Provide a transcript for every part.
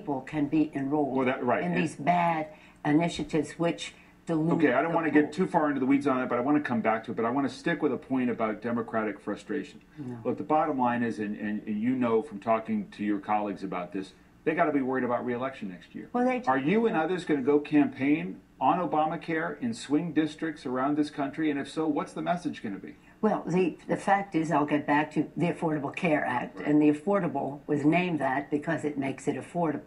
people can be enrolled in these bad initiatives which dilute. Okay, I don't want to get too far into the weeds on it, but I want to come back to it. But I want to stick with a point about Democratic frustration. No. Look, the bottom line is, and you know from talking to your colleagues about this, they got to be worried about re-election next year. Well, are you and others going to go campaign on Obamacare in swing districts around this country? And if so, what's the message going to be? Well, the fact is, I'll get back to the Affordable Care Act, and the affordable was named that because it makes it affordable.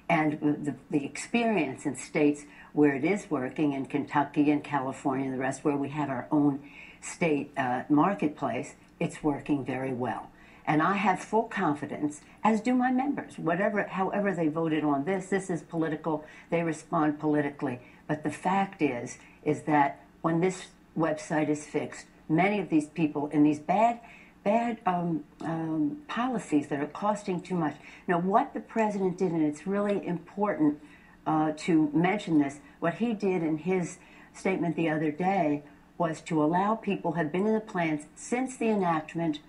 And the experience in states where it is working, in Kentucky and California and the rest, where we have our own state marketplace, it's working very well. And I have full confidence, as do my members, however they voted on this is political, they respond politically. But the fact is that when this website is fixed, many of these people in these bad policies that are costing too much. Now, what the president did, and it's really important to mention this, what he did in his statement the other day was to allow people who have been in the plans since the enactment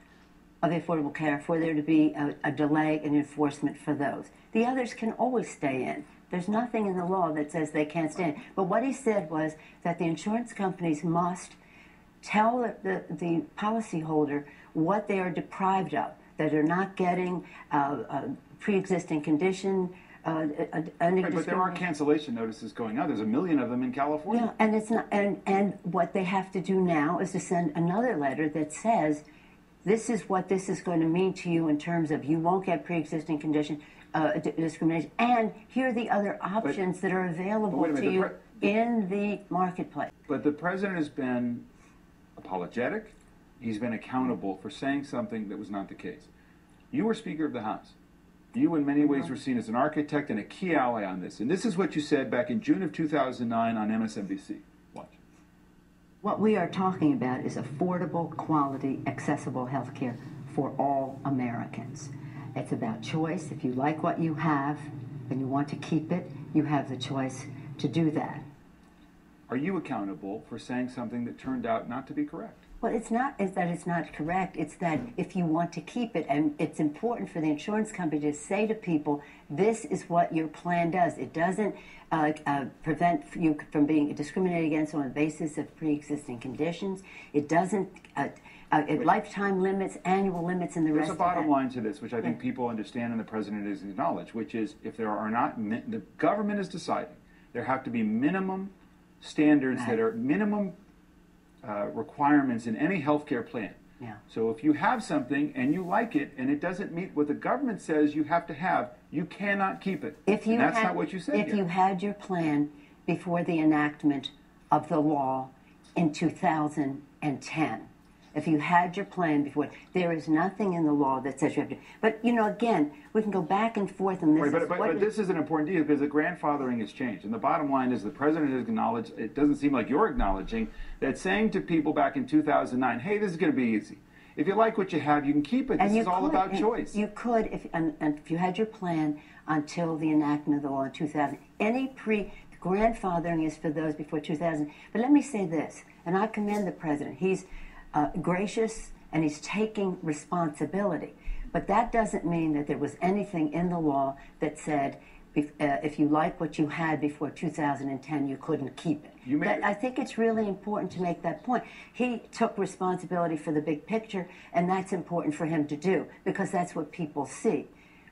of the Affordable Care for there to be a delay in enforcement for those. The others can always stay in. There's nothing in the law that says they can't stay in. But what he said was that the insurance companies must tell the policyholder what they are deprived of, that they're not getting a pre-existing condition. Right, but there are cancellation notices going out. There's 1 million of them in California. Yeah, and it's not. And what they have to do now is to send another letter that says, this is what this is going to mean to you in terms of you won't get pre-existing condition discrimination, and here are the other options that are available to you in the marketplace. But the president has been apologetic. He's been accountable for saying something that was not the case. You were Speaker of the House. You, in many ways, were seen as an architect and a key ally on this. And this is what you said back in June of 2009 on MSNBC. Watch. What we are talking about is affordable, quality, accessible health care for all Americans. It's about choice. If you like what you have and you want to keep it, you have the choice to do that. Are you accountable for saying something that turned out not to be correct? Well, it's not that it's not correct. It's that if you want to keep it, and it's important for the insurance company to say to people, this is what your plan does. It doesn't prevent you from being discriminated against on the basis of pre-existing conditions. It doesn't lifetime limits, annual limits, and the rest of that. There's a bottom line to this, which I think people understand and the president has acknowledged, which is if there are not, the government is deciding, there have to be minimum standards that are minimum requirements in any healthcare plan. Yeah. So if you have something and you like it and it doesn't meet what the government says you have to have, you cannot keep it. And that's not what you said. If you had your plan before the enactment of the law in 2010, if you had your plan before, there is nothing in the law that says you have to. But, you know, again, we can go back and forth on this. Right, but this is an important deal because the grandfathering has changed. And the bottom line is the president has acknowledged, it doesn't seem like you're acknowledging, that saying to people back in 2009, hey, this is going to be easy. If you like what you have, you can keep it. This is all about choice. You could, if you had your plan until the enactment of the law in 2000. Any grandfathering is for those before 2000. But let me say this, and I commend the president. He's gracious and he's taking responsibility. But that doesn't mean that there was anything in the law that said if you like what you had before 2010, you couldn't keep it. I think it's really important to make that point. He took responsibility for the big picture, and that's important for him to do because that's what people see.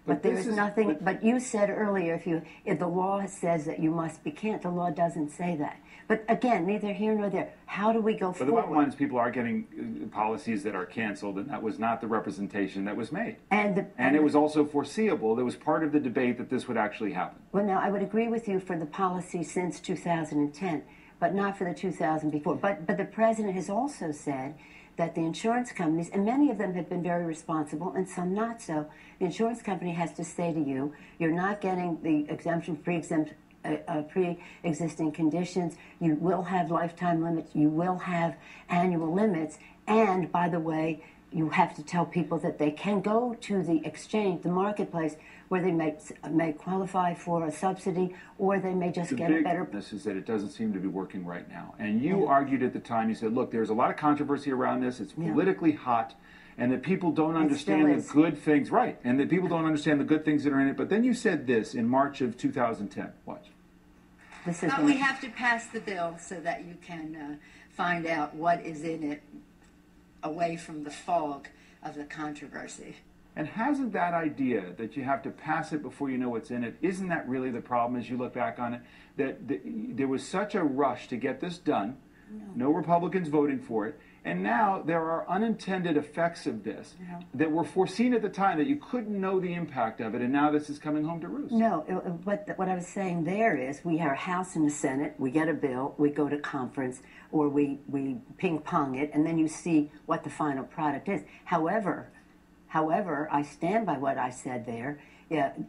But there is nothing. But you said earlier, if the law says that you must be can't, the law doesn't say that. But again, neither here nor there. How do we go forward? But the bottom line is people are getting policies that are canceled, and that was not the representation that was made. And it was also foreseeable. There was part of the debate that this would actually happen. Well, now, I would agree with you for the policy since 2010, but not for the 2000 before. But the president has also said that the insurance companies, and many of them have been very responsible and some not so, the insurance company has to say to you, you're not getting the exemption, pre-existing conditions, you will have lifetime limits, you will have annual limits, and by the way, you have to tell people that they can go to the exchange, the marketplace, where they may qualify for a subsidy, or they may just get a better. This is that it doesn't seem to be working right now. And you argued at the time, you said, look, there's a lot of controversy around this. It's politically hot, and that people don't understand the good things. Right, and that people don't understand the good things that are in it. But then you said this in March of 2010. Watch. But we have to pass the bill so that you can find out what is in it away from the fog of the controversy. And hasn't that idea that you have to pass it before you know what's in it, isn't that really the problem as you look back on it? That there was such a rush to get this done, no Republicans voting for it, and now there are unintended effects of this that were foreseen at the time that you couldn't know the impact of it, and now this is coming home to roost. No, what I was saying there is we have a House and a Senate, we get a bill, we go to conference, or we ping-pong it, and then you see what the final product is. However, I stand by what I said there.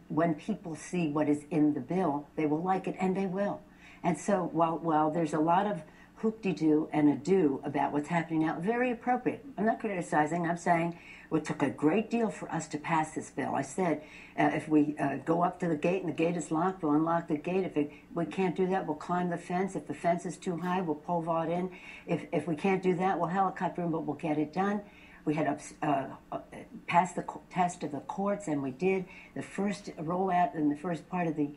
When people see what is in the bill, they will like it, and they will. And so while there's a lot of hoop-de-doo and ado about what's happening now, very appropriate. I'm not criticizing. I'm saying it took a great deal for us to pass this bill. I said if we go up to the gate and the gate is locked, we'll unlock the gate. If we can't do that, we'll climb the fence. If the fence is too high, we'll pole vault in. If we can't do that, we'll helicopter in, but we'll get it done. We had passed the test of the courts, and we did. The first rollout in the first part of the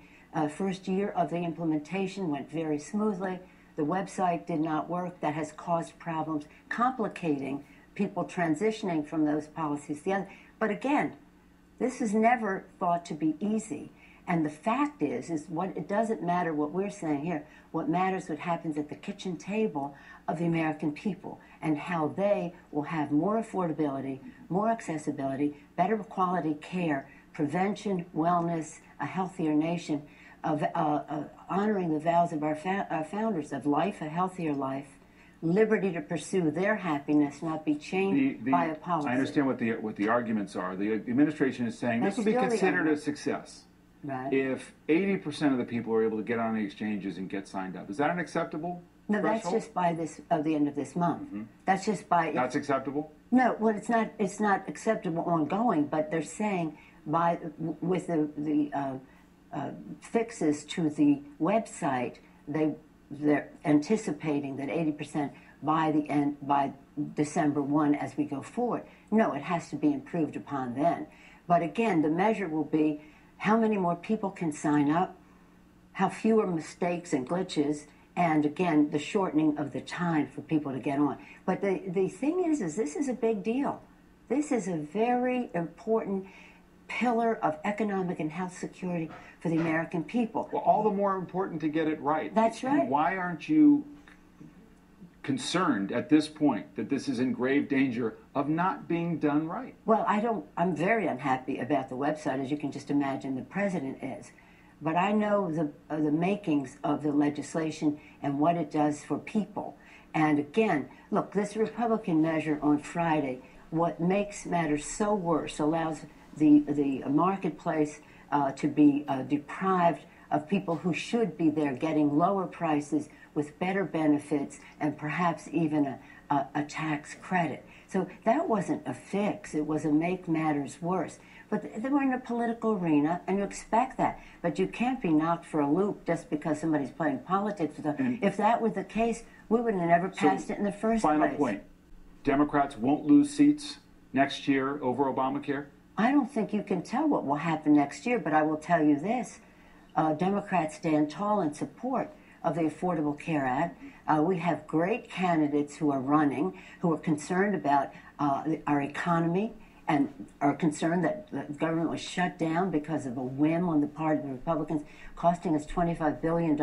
first year of the implementation went very smoothly. The website did not work. That has caused problems, complicating people transitioning from those policies to the other. But again, this is never thought to be easy. And the fact is what it doesn't matter what we're saying here. What matters what happens at the kitchen table of the American people and how they will have more affordability, more accessibility, better quality care, prevention, wellness, a healthier nation, of honoring the vows of our founders of life, a healthier life, liberty to pursue their happiness, not be chained by a policy. I understand what the arguments are. The administration is saying this will be considered a success if 80% of the people are able to get on the exchanges and get signed up. Is that an acceptable No, threshold? that's just by the end of this month. That's just by. That's acceptable? No, well, it's not. It's not acceptable ongoing. But they're saying with the fixes to the website, they're anticipating that 80% by December 1 as we go forward. No, it has to be improved upon then. But again, the measure will be how many more people can sign up, how fewer mistakes and glitches, and again, the shortening of the time for people to get on. But the thing is this is a big deal. This is a very important pillar of economic and health security for the American people. Well, all the more important to get it right. That's right. And why aren't you concerned at this point that this is in grave danger of not being done right? Well, I'm very unhappy about the website, as you can just imagine the president is. But I know the makings of the legislation and what it does for people. And again, look, this Republican measure on Friday, what makes matters so worse, allows the marketplace to be deprived of people who should be there getting lower prices with better benefits and perhaps even a tax credit. So that wasn't a fix. It was a make matters worse. But they were in a political arena, and you expect that. But you can't be knocked for a loop just because somebody's playing politics with them. If that were the case, we would have never passed it in the first place. Final point. Democrats won't lose seats next year over Obamacare? I don't think you can tell what will happen next year, but I will tell you this. Democrats stand tall in support of the Affordable Care Act. We have great candidates who are running, who are concerned about our economy and are concerned that the government was shut down because of a whim on the part of the Republicans, costing us $25 billion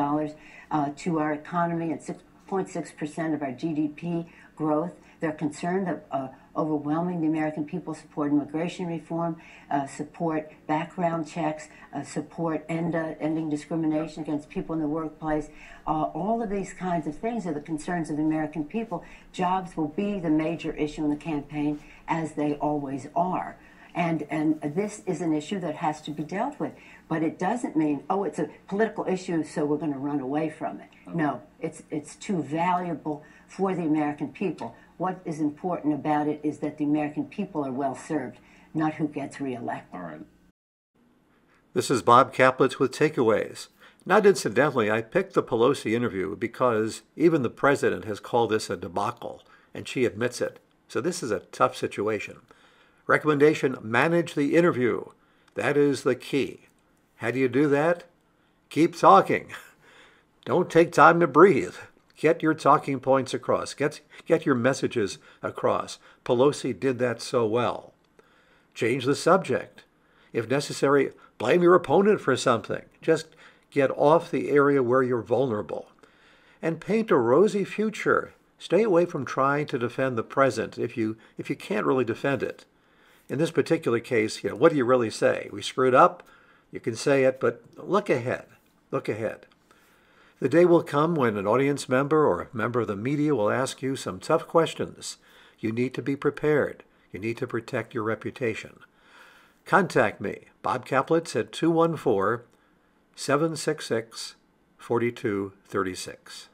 to our economy and 6.6% of our GDP growth. They're concerned that overwhelming the American people support immigration reform, support background checks, support ending discrimination against people in the workplace. All of these kinds of things are the concerns of the American people. Jobs will be the major issue in the campaign, as they always are. And this is an issue that has to be dealt with. But it doesn't mean, oh, it's a political issue, so we're going to run away from it. No, it's too valuable for the American people. what is important about it is that the American people are well served, not who gets reelected. All right. This is Bob Kaplitz with Takeaways. Not incidentally, I picked the Pelosi interview because even the president has called this a debacle, and she admits it. So this is a tough situation. Recommendation, manage the interview. That is the key. How do you do that? Keep talking. Don't take time to breathe. Get your talking points across. Get your messages across. Pelosi did that so well. Change the subject. If necessary, blame your opponent for something. Just get off the area where you're vulnerable. And paint a rosy future. Stay away from trying to defend the present if you can't really defend it. In this particular case, what do you really say? We screwed up? You can say it, but look ahead. Look ahead. The day will come when an audience member or a member of the media will ask you some tough questions. You need to be prepared. You need to protect your reputation. Contact me, Bob Kaplitz, at 214-766-4236.